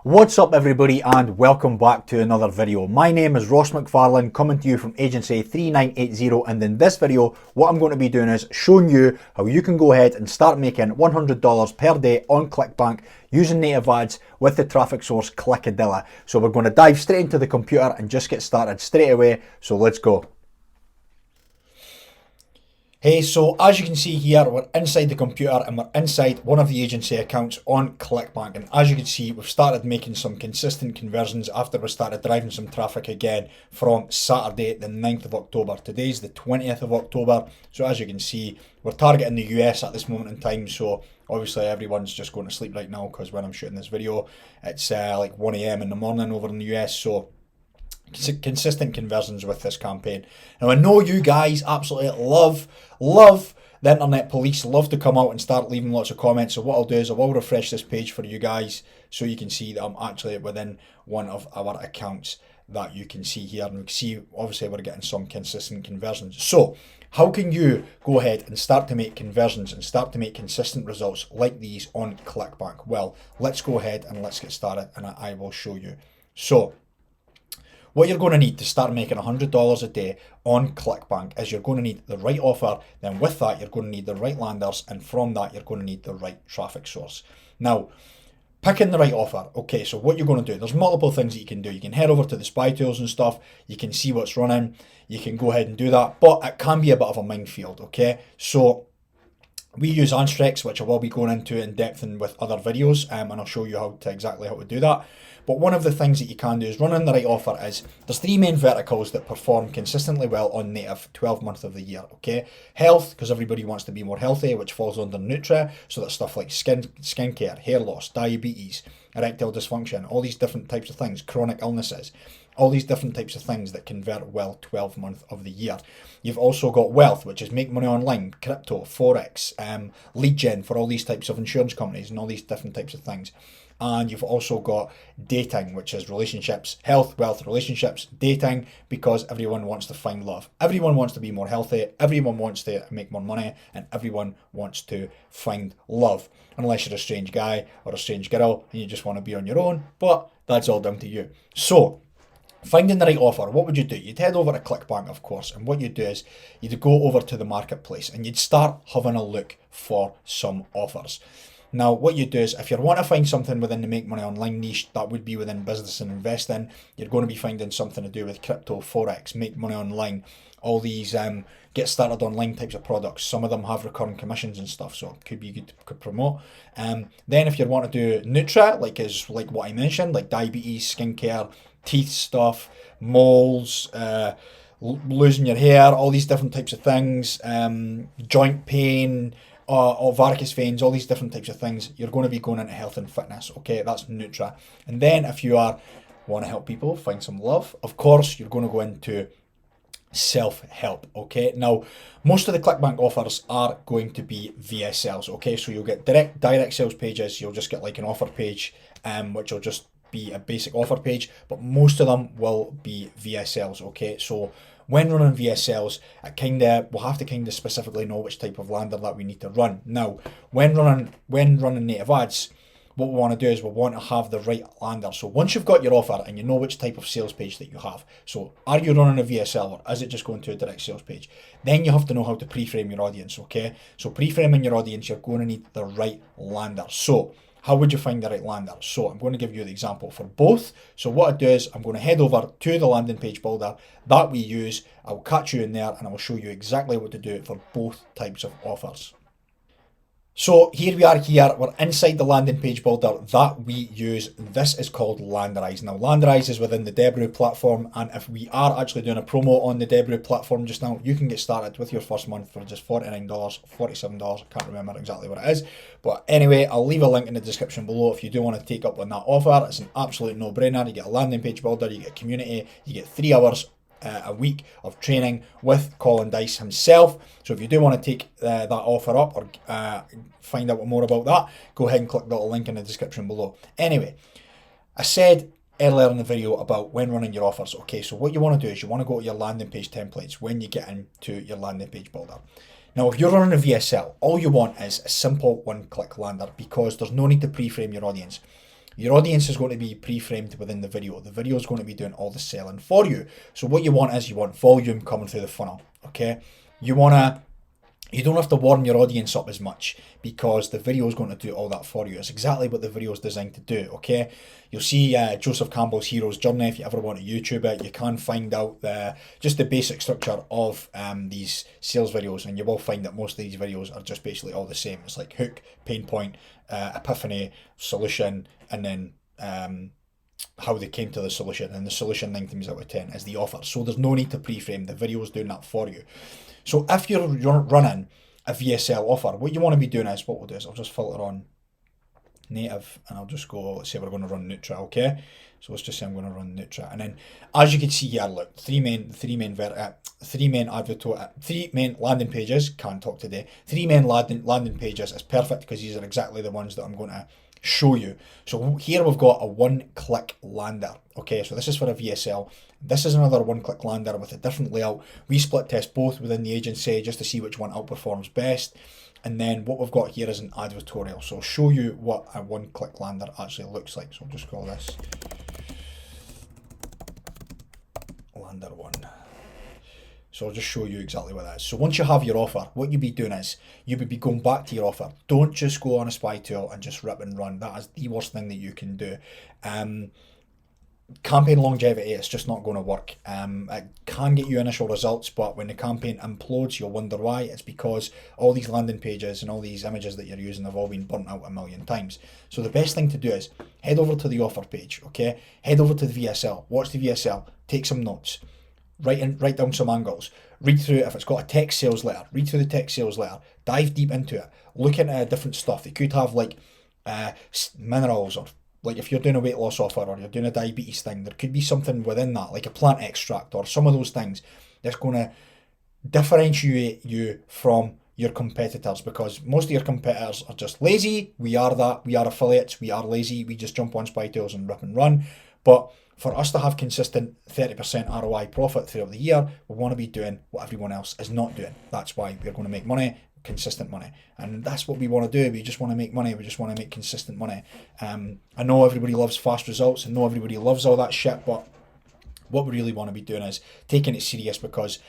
What's up everybody and welcome back to another video. My name is Ross McFarlane, coming to you from agency 3980, and in this video what I'm going to be doing is showing you how you can go ahead and start making $100 per day on Clickbank using native ads with the traffic source Clickadilla. So we're going to dive straight into the computer and just get started straight away, so let's go. Hey, so as you can see here, we're inside the computer and we're inside one of the agency accounts on Clickbank. And as you can see, we've started making some consistent conversions after we started driving some traffic again from Saturday, the 9th of October. Today's the 20th of October. So as you can see, we're targeting the US at this moment in time. So obviously everyone's just going to sleep right now because when I'm shooting this video, it's like 1 a.m. in the morning over in the US. So consistent conversions with this campaign. Now I know you guys absolutely love the internet police, love to come out and start leaving lots of comments. So what I'll do is I will refresh this page for you guys so you can see that I'm actually within one of our accounts that you can see here, and we can see obviously we're getting some consistent conversions. So how can you go ahead and start to make conversions and start to make consistent results like these on Clickbank? Well, let's go ahead and let's get started and I will show you. So what you're going to need to start making $100 a day on Clickbank is you're going to need the right offer. Then with that, you're going to need the right landers. And from that, you're going to need the right traffic source. Now, picking the right offer. Okay, so what you're going to do, there's multiple things that you can do. You can head over to the spy tools and stuff. You can see what's running. You can go ahead and do that. But it can be a bit of a minefield, okay? So we use Anstrex, which I will be going into in depth and with other videos, and I'll show you exactly how to do that. But one of the things that you can do is running the right offer is, there's three main verticals that perform consistently well on native 12 months of the year, okay? Health, because everybody wants to be more healthy, which falls under Nutri, so that's stuff like skincare, hair loss, diabetes, erectile dysfunction, all these different types of things, chronic illnesses, all these different types of things that convert well 12 months of the year. You've also got wealth, which is make money online, crypto, forex, lead gen for all these types of insurance companies and all these different types of things. And you've also got dating, which is relationships, health, wealth, relationships, dating, because everyone wants to find love. Everyone wants to be more healthy, everyone wants to make more money, and everyone wants to find love. Unless you're a strange guy or a strange girl and you just want to be on your own, but that's all down to you. So, finding the right offer, what would you do? You'd head over to Clickbank, of course, and what you'd do is you'd go over to the marketplace and you'd start having a look for some offers. Now, what you do is, if you want to find something within the make money online niche, that would be within business and investing, you're going to be finding something to do with crypto, forex, make money online, all these get started online types of products. Some of them have recurring commissions and stuff, so it could be good to promote. Then if you want to do Nutri, like what I mentioned, like diabetes, skincare, teeth stuff, moles, losing your hair, all these different types of things, joint pain, or varicose veins, all these different types of things, you're going to be going into health and fitness, okay? That's Nutri. And then if you want to help people find some love, of course, you're going to go into self-help, okay? Now, most of the Clickbank offers are going to be VSLs, okay? So you'll get direct sales pages, you'll just get like an offer page, which will just be a basic offer page, but most of them will be VSLs, okay? So when running VSLs, we'll have to specifically know which type of lander that we need to run. Now, when running native ads, what we want to do is we want to have the right lander. So once you've got your offer and you know which type of sales page that you have, so are you running a VSL or is it just going to a direct sales page? Then you have to know how to pre-frame your audience, okay? So pre-framing your audience, you're going to need the right lander. So how would you find the right lander? So I'm going to give you the example for both. So what I do is I'm going to head over to the landing page builder that we use. I'll catch you in there and I will show you exactly what to do for both types of offers. So here we are we're inside the landing page builder that we use. This is called Landerize. Now Landerize is within the Debrew platform, and if we are actually doing a promo on the Debrew platform just now, you can get started with your first month for just $49, $47, I can't remember exactly what it is. But anyway, I'll leave a link in the description below if you do want to take up on that offer. It's an absolute no-brainer. You get a landing page builder, you get a community, you get 3 hours a week of training with Colin Dice himself. So if you do want to take that offer up or find out more about that, go ahead and click the link in the description below. Anyway, I said earlier in the video about when running your offers. Okay, so what you want to do is you want to go to your landing page templates when you get into your landing page builder. Now, if you're running a VSL, all you want is a simple one-click lander because there's no need to pre-frame your audience. Your audience is going to be pre-framed within the video. The video is going to be doing all the selling for you. So what you want is you want volume coming through the funnel, okay? You don't have to warm your audience up as much because the video is going to do all that for you. It's exactly what the video is designed to do, okay? You'll see Joseph Campbell's Hero's Journey. If you ever want to YouTube it, you can find out just the basic structure of these sales videos, and you will find that most of these videos are just basically all the same. It's like hook, pain point, epiphany, solution, and then how they came to the solution. And the solution 9 times out of 10 is the offer. So there's no need to pre-frame. The video is doing that for you. So if you're running a VSL offer, what you want to be doing is, what we'll do is I'll just filter on native and I'll just go, let's say we're going to run Nutra, okay? So let's just say I'm going to run Nutra. And then as you can see here, look, three main landing pages, can't talk today. 3 main landing pages is perfect because these are exactly the ones that I'm going to show you. So here we've got a one-click lander. Okay, so this is for a VSL. This is another one-click lander with a different layout. We split test both within the agency just to see which one outperforms best. And then what we've got here is an advertorial. So I'll show you what a one-click lander actually looks like. So I'll just call this lander 1. So I'll just show you exactly what that is. So once you have your offer, what you'll be doing is you would be going back to your offer. Don't just go on a spy tool and just rip and run. That is the worst thing that you can do. Campaign longevity, it's just not going to work. It can get you initial results, but when the campaign implodes, you'll wonder why. It's because all these landing pages and all these images that you're using have all been burnt out a million times. So the best thing to do is head over to the offer page, okay? Head over to the VSL, watch the VSL, take some notes. Write down some angles, read through it. If it's got a text sales letter, read through the text sales letter, dive deep into it, look into different stuff. They could have like minerals, or like if you're doing a weight loss offer or you're doing a diabetes thing, there could be something within that, like a plant extract or some of those things that's going to differentiate you from your competitors, because most of your competitors are just lazy. We are that. We are affiliates. We are lazy. We just jump on spy tools and rip and run. But for us to have consistent 30% ROI profit throughout the year, we want to be doing what everyone else is not doing. That's why we're going to make money, consistent money. And that's what we want to do. We just want to make money. We just want to make consistent money. I know everybody loves fast results. I know everybody loves all that shit, but what we really want to be doing is taking it serious, because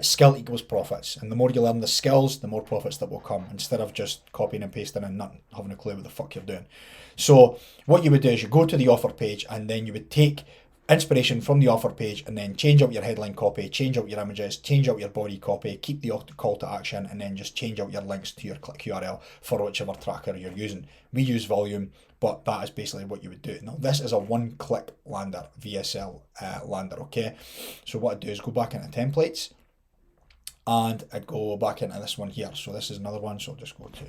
skill equals profits, and the more you learn the skills, the more profits that will come, instead of just copying and pasting and not having a clue what the fuck you're doing. So what you would do is you go to the offer page, and then you would take inspiration from the offer page and then change out your headline copy, change out your images, change out your body copy, keep the call to action, and then just change out your links to your click URL for whichever tracker you're using. We use volume, but that is basically what you would do. Now, this is a one-click lander, VSL lander, okay? So what I'd do is go back into templates, and I'd go back into this one here. So this is another one, so I'll just go to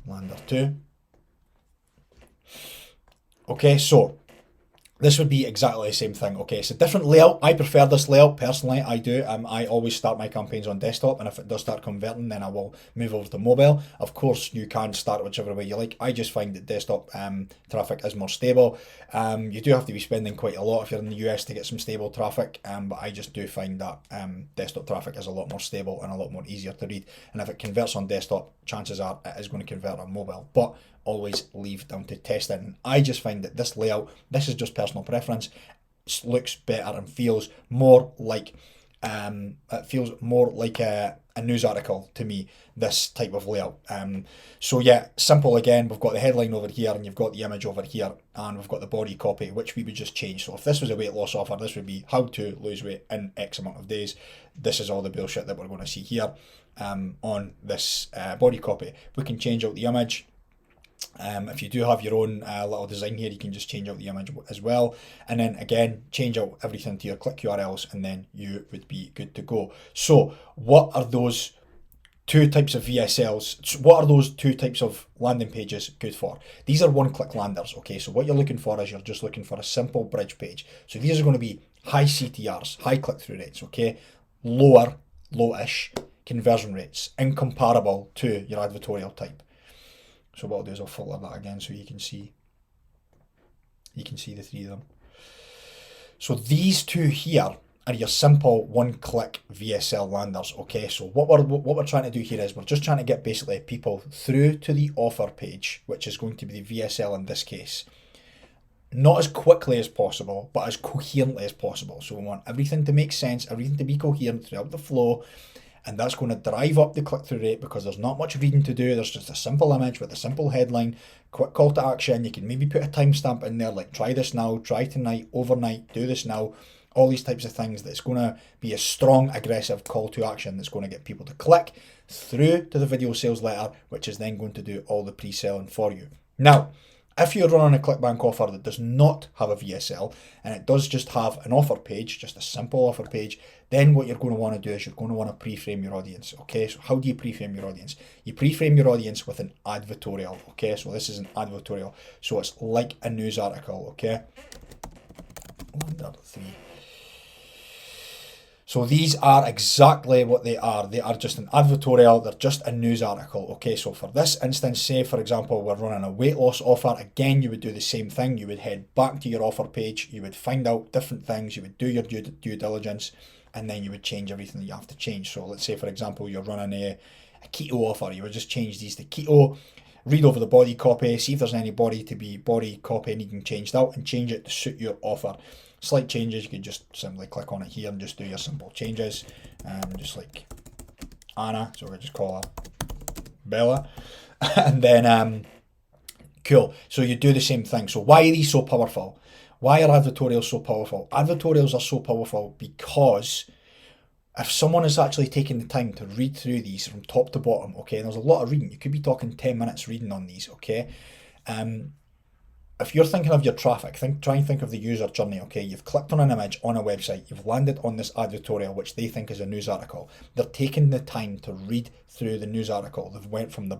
lander 2. Okay, so this would be exactly the same thing. Okay, it's a different layout. I prefer this layout personally. I do. I always start my campaigns on desktop, and if it does start converting, then I will move over to mobile. Of course, you can start whichever way you like. I just find that desktop traffic is more stable. You do have to be spending quite a lot if you're in the US to get some stable traffic, but I just do find that desktop traffic is a lot more stable and a lot more easier to read. And if it converts on desktop, chances are it is going to convert on mobile. But always leave down to testing. And I just find that this layout, this is just personal preference, looks better and feels more like a news article to me, this type of layout. So yeah, simple again. We've got the headline over here, and you've got the image over here, and we've got the body copy, which we would just change. So if this was a weight loss offer, this would be how to lose weight in X amount of days. This is all the bullshit that we're going to see here on this body copy. We can change out the image. If you do have your own little design here, you can just change out the image as well, and then again change out everything to your click URLs, and then you would be good to go. So what are those two types of VSLs? What are those two types of landing pages good for? These are one-click landers. Okay, so what you're looking for is you're just looking for a simple bridge page. So these are going to be high CTRs, high click-through rates, okay, lowish conversion rates, incomparable to your advertorial type. So what I'll do is I'll filter that again so you can see the 3 of them. So these two here are your simple one-click VSL landers. Okay, so what we're trying to do here is we're just trying to get basically people through to the offer page, which is going to be the VSL in this case, not as quickly as possible, but as coherently as possible. So we want everything to make sense, everything to be coherent throughout the flow, and that's going to drive up the click-through rate because there's not much reading to do. There's just a simple image with a simple headline, quick call to action. You can maybe put a timestamp in there like try this now, try tonight, overnight, do this now, all these types of things. That's going to be a strong, aggressive call to action that's going to get people to click through to the video sales letter, which is then going to do all the pre-selling for you. Now, if you're running a Clickbank offer that does not have a VSL and it does just have an offer page, just a simple offer page, then what you're going to want to do is you're going to want to pre-frame your audience. Okay, so how do you pre-frame your audience? You pre-frame your audience with an advertorial. Okay, so this is an advertorial. So it's like a news article. Okay, under 3. So these are exactly what they are. They are just an advertorial. They're just a news article. Okay, so for this instance, say for example, we're running a weight loss offer. Again, you would do the same thing. You would head back to your offer page. You would find out different things. You would do your due diligence, and then you would change everything that you have to change. So let's say, for example, you're running a keto offer. You would just change these to keto, read over the body copy, see if there's any body copy needing changed out, and change it to suit your offer. Slight changes, you can just simply click on it here and just do your simple changes. Just like Anna, so we'll just call her Bella. And then, cool. So you do the same thing. So why are these so powerful? Why are advertorials so powerful? Advertorials are so powerful because if someone is actually taking the time to read through these from top to bottom, okay, and there's a lot of reading, you could be talking 10 minutes reading on these, okay? If you're thinking of your traffic, try and think of the user journey, okay? You've clicked on an image on a website, you've landed on this advertorial, which they think is a news article. They're taking the time to read through the news article. They've went from the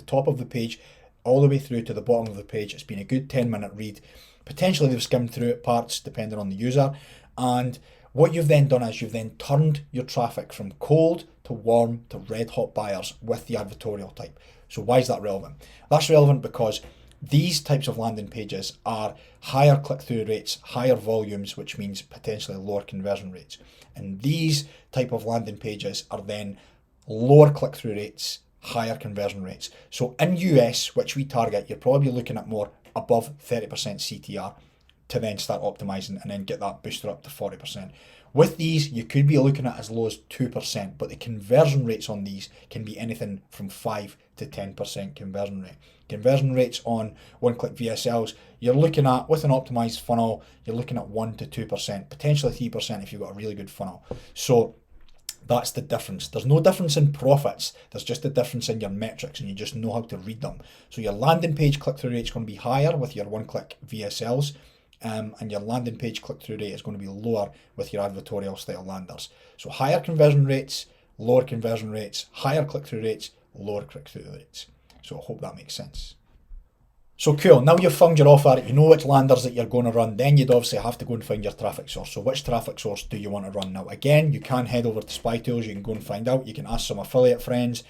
top of the page, all the way through to the bottom of the page. It's been a good 10-minute read. Potentially they've skimmed through it parts, depending on the user. And what you've then done is you've then turned your traffic from cold to warm to red hot buyers with the advertorial type. So why is that relevant? That's relevant because these types of landing pages are higher click-through rates, higher volumes, which means potentially lower conversion rates. And these type of landing pages are then lower click-through rates, higher conversion rates. So in US, which we target, you're probably looking at more above 30% CTR to then start optimizing and then get that booster up to 40%. With these, you could be looking at as low as 2%, but the conversion rates on these can be anything from 5 to 10% conversion rate. Conversion rates on one-click VSLs, you're looking at, with an optimized funnel, you're looking at 1 to 2%, potentially 3% if you've got a really good funnel. So that's the difference. There's no difference in profits. There's just a difference in your metrics, and you just know how to read them. So your landing page click-through rate is going to be higher with your one-click VSLs. And your landing page click-through rate is going to be lower with your advertorial style landers. So higher conversion rates, lower conversion rates, higher click-through rates, lower click-through rates. So I hope that makes sense. So cool, now you've found your offer, you know which landers that you're going to run, then you'd obviously have to go and find your traffic source. So which traffic source do you want to run? Now again, you can head over to Spy Tools, you can go and find out, you can ask some affiliate friends,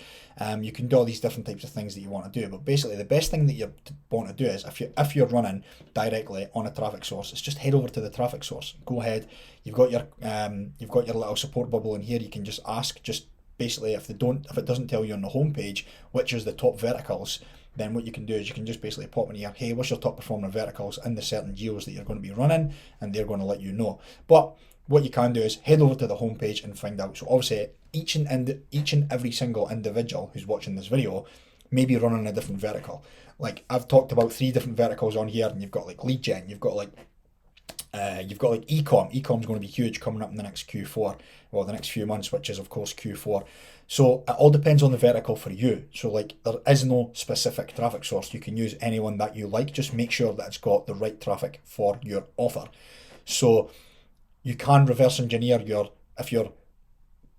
you can do all these different types of things that you want to do. But basically the best thing that you want to do is if you're running directly on a traffic source, is just head over to the traffic source. Go ahead, you've got your little support bubble in here, you can just ask, just basically if it doesn't tell you on the home page which is the top verticals, then what you can do is you can just basically pop in here, hey, what's your top performing verticals in the certain geos that you're going to be running, and they're going to let you know. But what you can do is head over to the homepage and find out. So obviously each and every single individual who's watching this video may be running a different vertical. Like I've talked about 3 different verticals on here, and you've got like lead gen, you've got like e-com. E-com's going to be huge coming up in the next Q4, well, the next few months, which is of course Q4. So it all depends on the vertical for you. So like there is no specific traffic source. You can use anyone that you like. Just make sure that it's got the right traffic for your offer. So you can reverse engineer if you're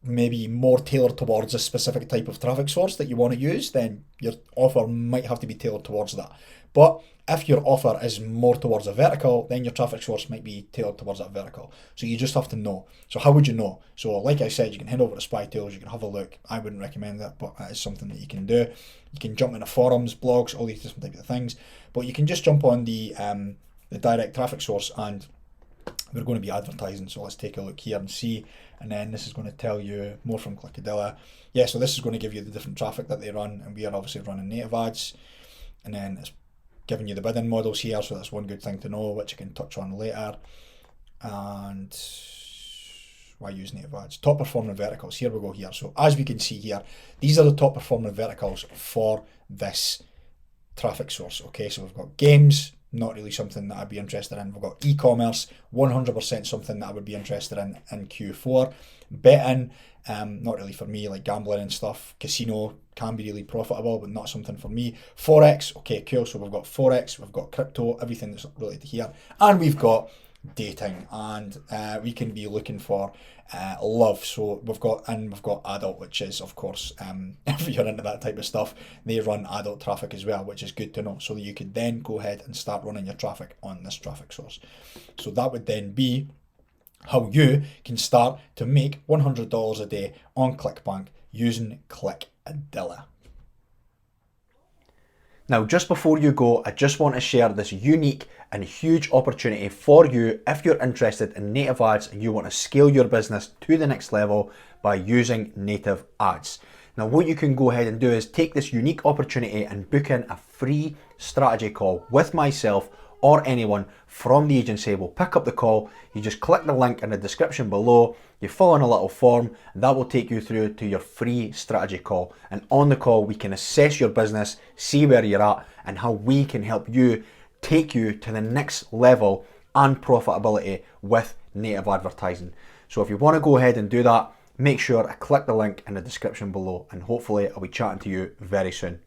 maybe more tailored towards a specific type of traffic source that you want to use, then your offer might have to be tailored towards that. But if your offer is more towards a vertical, then your traffic source might be tailored towards that vertical. So you just have to know. So how would you know? So like I said, you can head over to Spy Tools, you can have a look. I wouldn't recommend that, but that is something that you can do. You can jump into forums, blogs, all these different types of things. But you can just jump on the direct traffic source, and we're going to be advertising. So let's take a look here and see. And then this is going to tell you more from Clickadilla. Yeah, so this is going to give you the different traffic that they run, and we are obviously running native ads. And then it's giving you the bidding models here, so that's one good thing to know, which I can touch on later. And why use native ads? Top performing verticals, here we go here. So as we can see here, these are the top performing verticals for this traffic source. Okay, so we've got games, not really something that I'd be interested in. We've got e-commerce, 100% something that I would be interested in Q4. Betting, not really for me, like gambling and stuff. Casino can be really profitable, but not something for me. Forex, okay, cool. So we've got Forex, we've got crypto, everything that's related here. And we've got dating, and we can be looking for love. So we've got adult, which is of course if you're into that type of stuff, they run adult traffic as well, which is good to know, so that you could then go ahead and start running your traffic on this traffic source. So that would then be how you can start to make $100 a day on Clickbank using Clickadilla. Now, just before you go, I just want to share this unique and huge opportunity for you if you're interested in native ads and you want to scale your business to the next level by using native ads. Now, what you can go ahead and do is take this unique opportunity and book in a free strategy call with myself or anyone from the agency. Will pick up the call. You just click the link in the description below, you fill in a little form, and that will take you through to your free strategy call. And on the call, we can assess your business, see where you're at, and how we can help you take you to the next level and profitability with native advertising. So if you want to go ahead and do that, make sure to click the link in the description below, and hopefully I'll be chatting to you very soon.